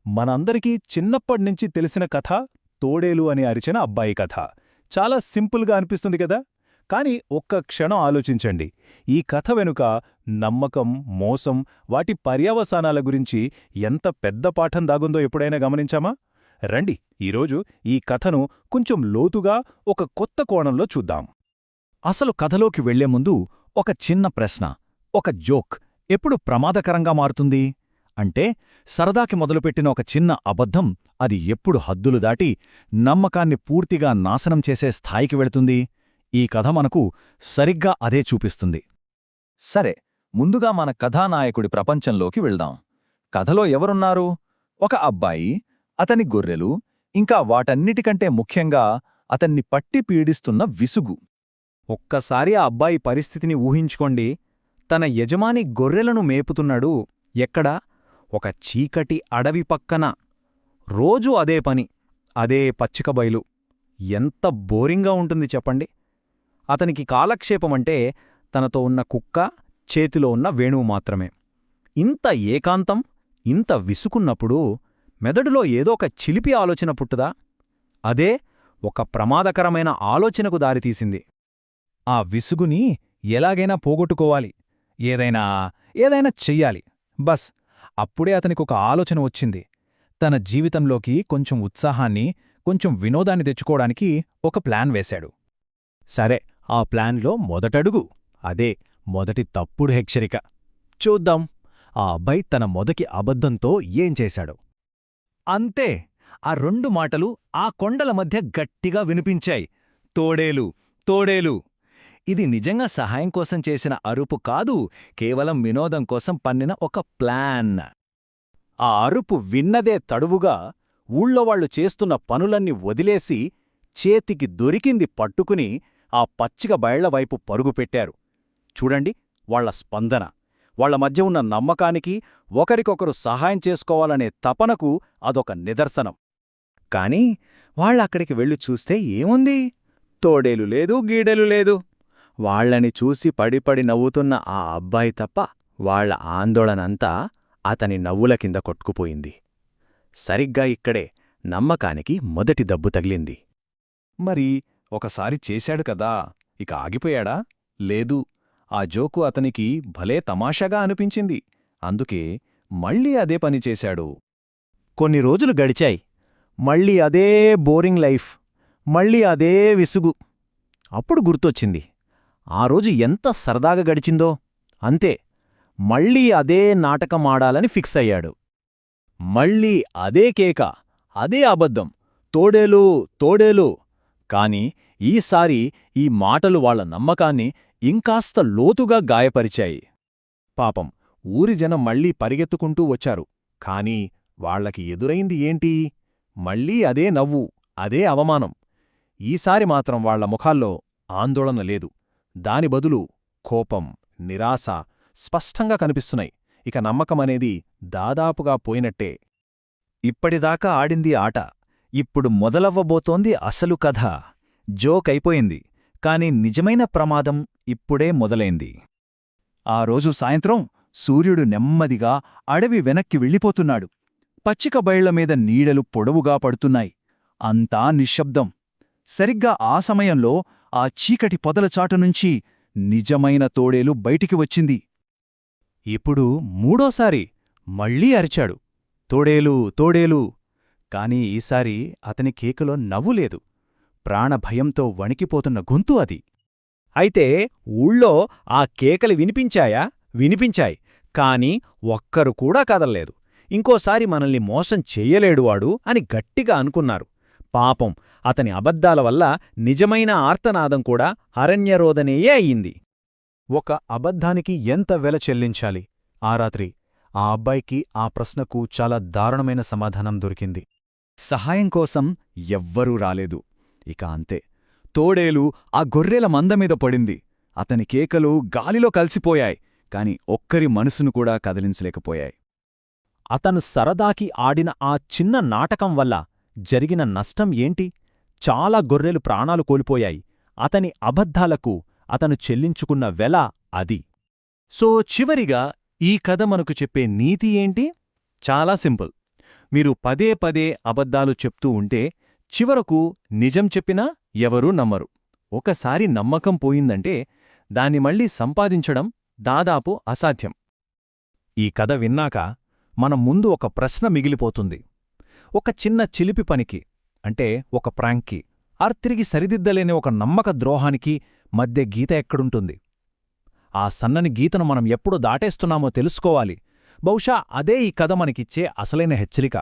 మనందరికీ చిన్నప్పటినుంచి తెలిసిన కథ తోడేలు అని అరిచిన అబ్బాయి కథ. చాలా సింపుల్గా అనిపిస్తుంది కదా. కాని ఒక్క క్షణం ఆలోచించండి. ఈ కథ వెనుక నమ్మకం, మోసం, వాటి పర్యవసానాల గురించి ఎంత పెద్ద పాఠం దాగుందో ఎప్పుడైనా గమనించామా? రండి, ఈరోజు ఈ కథను కొంచెం లోతుగా ఒక కొత్త కోణంలో చూద్దాం. అసలు కథలోకి వెళ్లే ముందు ఒక చిన్న ప్రశ్న, ఒక జోక్ ఎప్పుడు ప్రమాదకరంగా మారుతుంది అంటే, సరదాకి మొదలుపెట్టిన ఒక చిన్న అబద్ధం అది ఎప్పుడు హద్దులు దాటి నమ్మకాన్ని పూర్తిగా నాశనం చేసే స్థాయికి వెళుతుంది. ఈ కథ మనకు సరిగ్గా అదే చూపిస్తుంది. సరే, ముందుగా మన కథానాయకుడి ప్రపంచంలోకి వెళ్దాం. కథలో ఎవరున్నారు? ఒక అబ్బాయి, అతని గొర్రెలు, ఇంకా వాటన్నిటికంటే ముఖ్యంగా అతన్ని పట్టి పీడిస్తున్న విసుగు. ఒక్కసారి ఆ అబ్బాయి పరిస్థితిని ఊహించుకోండి. తన యజమాని గొర్రెలను మేపుతున్నాడు. ఎక్కడ? ఒక చీకటి అడవి పక్కన. రోజూ అదే పని, అదే పచ్చికబయలు. ఎంత బోరింగ్గా ఉంటుంది చెప్పండి. అతనికి కాలక్షేపమంటే తనతో ఉన్న కుక్క, చేతిలో ఉన్న వేణువు మాత్రమే. ఇంత ఏకాంతం, ఇంత విసుకున్నప్పుడు మెదడులో ఏదో ఒక చిలిపి ఆలోచన పుట్టుదా? అదే ఒక ప్రమాదకరమైన ఆలోచనకు దారితీసింది. ఆ విసుగుని ఎలాగైనా పోగొట్టుకోవాలి, ఏదైనా చెయ్యాలి. బస్ అప్పుడే అతనికొక ఆలోచన వచ్చింది. తన జీవితంలోకి కొంచెం ఉత్సాహాన్ని, కొంచెం వినోదాన్ని తెచ్చుకోవడానికి ఒక ప్లాన్ వేశాడు. సరే, ఆ ప్లాన్లో మొదటడుగు, అదే మొదటి తప్పుడు హెచ్చరిక చూద్దాం. ఆ అబ్బాయి తన మొదటి అబద్ధంతో ఏం చేశాడు? అంతే, ఆ 2 మాటలు ఆ కొండల మధ్య గట్టిగా వినిపించాయి. తోడేలు, తోడేలు. ఇది నిజంగా సహాయం కోసం చేసిన అరుపు కాదు, కేవలం వినోదం కోసం పన్నిన ఒక ప్లాన్. ఆ అరుపు విన్నదే తడువుగా ఊళ్ళోవాళ్లు చేస్తున్న పనులన్నీ వదిలేసి చేతికి దొరికింది పట్టుకుని ఆ పచ్చిక బయళ్లవైపు పరుగుపెట్టారు. చూడండి వాళ్ల స్పందన, వాళ్ల మధ్య ఉన్న నమ్మకానికి, ఒకరికొకరు సహాయం చేసుకోవాలనే తపనకు అదొక నిదర్శనం. కాని వాళ్ళక్కడికి వెళ్ళి చూస్తే ఏముంది? తోడేలు లేదు, గీడెలు లేదు. వాళ్లని చూసి పడిపడి నవ్వుతున్న ఆ అబ్బాయి తప్ప వాళ్ల ఆందోళనంతా అతని నవ్వుల కింద కొట్టుకుపోయింది. సరిగ్గా ఇక్కడే నమ్మకానికి మొదటి దెబ్బ తగిలింది. మరి ఒకసారి చేశాడు కదా, ఇక ఆగిపోయాడా? లేదు. ఆ జోకు అతనికి భలే తమాషాగా అనిపించింది. అందుకే మళ్ళీ అదే పని చేశాడు. కొన్ని రోజులు గడిచాయి. మళ్ళీ అదే బోరింగ్ లైఫ్, మళ్ళీ అదే విసుగు. అప్పుడు గుర్తొచ్చింది, ఆ రోజు ఎంత సరదాగా గడిచిందో. అంతే, మళ్ళీ అదే నాటకమాడాలని ఫిక్స్ అయ్యాడు. మళ్ళీ అదే కేక, అదే అబద్ధం, తోడేలు, తోడేలు. కాని ఈసారి ఈ మాటలు వాళ్ల నమ్మకాన్ని ఇంకాస్త లోతుగా గాయపరిచాయి. పాపం, ఊరి జనం మళ్లీ పరిగెత్తుకుంటూ వచ్చారు. కాని వాళ్లకి ఎదురైంది ఏంటి? మళ్ళీ అదే నవ్వు, అదే అవమానం. ఈసారి మాత్రం వాళ్ల ముఖాల్లో ఆందోళన లేదు. దాని బదులు కోపం, నిరాశ స్పష్టంగా కనిపిస్తున్నాయి. ఇక నమ్మకమనేది దాదాపుగా పోయినట్టే. ఇప్పటిదాకా ఆడింది ఆట, ఇప్పుడు మొదలవ్వబోతోంది అసలు కథ. జోక్ అయిపోయింది, కాని నిజమైన ప్రమాదం ఇప్పుడే మొదలైంది. ఆ రోజు సాయంత్రం సూర్యుడు నెమ్మదిగా అడవి వెనక్కి వెళ్ళిపోతున్నాడు. పచ్చిక బయళ్లమీద నీడలు పొడవుగా పడుతున్నాయి. అంతా నిశ్శబ్దం. సరిగ్గా ఆ సమయంలో ఆ చీకటి పొదలచాటునుంచి నిజమైన తోడేలు బయటికి వచ్చింది. ఇప్పుడు మూడోసారి మళ్ళీ అరిచాడు, తోడేలు, తోడేలు. కాని ఈసారి అతని కేకలో నవ్వులేదు, ప్రాణభయంతో వణికిపోతున్న గొంతు అది. అయితే ఊళ్ళో ఆ కేకలు వినిపించాయా? వినిపించాయి. కాని ఒక్కరు కూడా కదల్లేదు. ఇంకోసారి మనల్ని మోసం చెయ్యలేడువాడు అని గట్టిగా అనుకున్నారు. పాపం, అతని అబద్ధాల వల్ల నిజమైన ఆర్తనాదం కూడా అరణ్యరోదనేయే అయింది. ఒక అబద్ధానికి ఎంత వెల చెల్లించాలి? ఆ రాత్రి ఆ అబ్బాయికి ఆ ప్రశ్నకు చాలా దారుణమైన సమాధానం దొరికింది. సహాయం కోసం ఎవ్వరూ రాలేదు. ఇక అంతే, తోడేలు ఆ గొర్రెల మందమీద పడింది. అతని కేకలు గాలిలో కలిసిపోయాయి, కాని ఒక్కరి మనసును కూడా కదిలించలేకపోయాయి. అతను సరదాకి ఆడిన ఆ చిన్న నాటకం వల్ల జరిగిన నష్టం ఏంటి? చాలా గొర్రెలు ప్రాణాలు కోల్పోయాయి. అతని అబద్ధాలకు అతను చెల్లించుకున్న వెల అది. సో చివరిగా ఈ కథ మనకు చెప్పే నీతి ఏంటి? చాలా సింపుల్. మీరు పదే పదే అబద్ధాలు చెప్తూ ఉంటే చివరకు నిజం చెప్పినా ఎవరూ నమ్మరు. ఒకసారి నమ్మకం పోయిందంటే దాన్ని మళ్ళీ సంపాదించడం దాదాపు అసాధ్యం. ఈ కథ విన్నాక మన ముందు ఒక ప్రశ్న మిగిలిపోతుంది. ఒక చిన్న చిలిపి పనికి, అంటే ఒక ప్రాంక్కి, తిరిగి సరిదిద్దలేని ఒక నమ్మక ద్రోహానికి మధ్య గీత ఎక్కడుంటుంది? ఆ సన్నని గీతను మనం ఎప్పుడు దాటేస్తున్నామో తెలుసుకోవాలి. బహుశా అదే ఈ కథ మనకిచ్చే అసలైన హెచ్చరిక.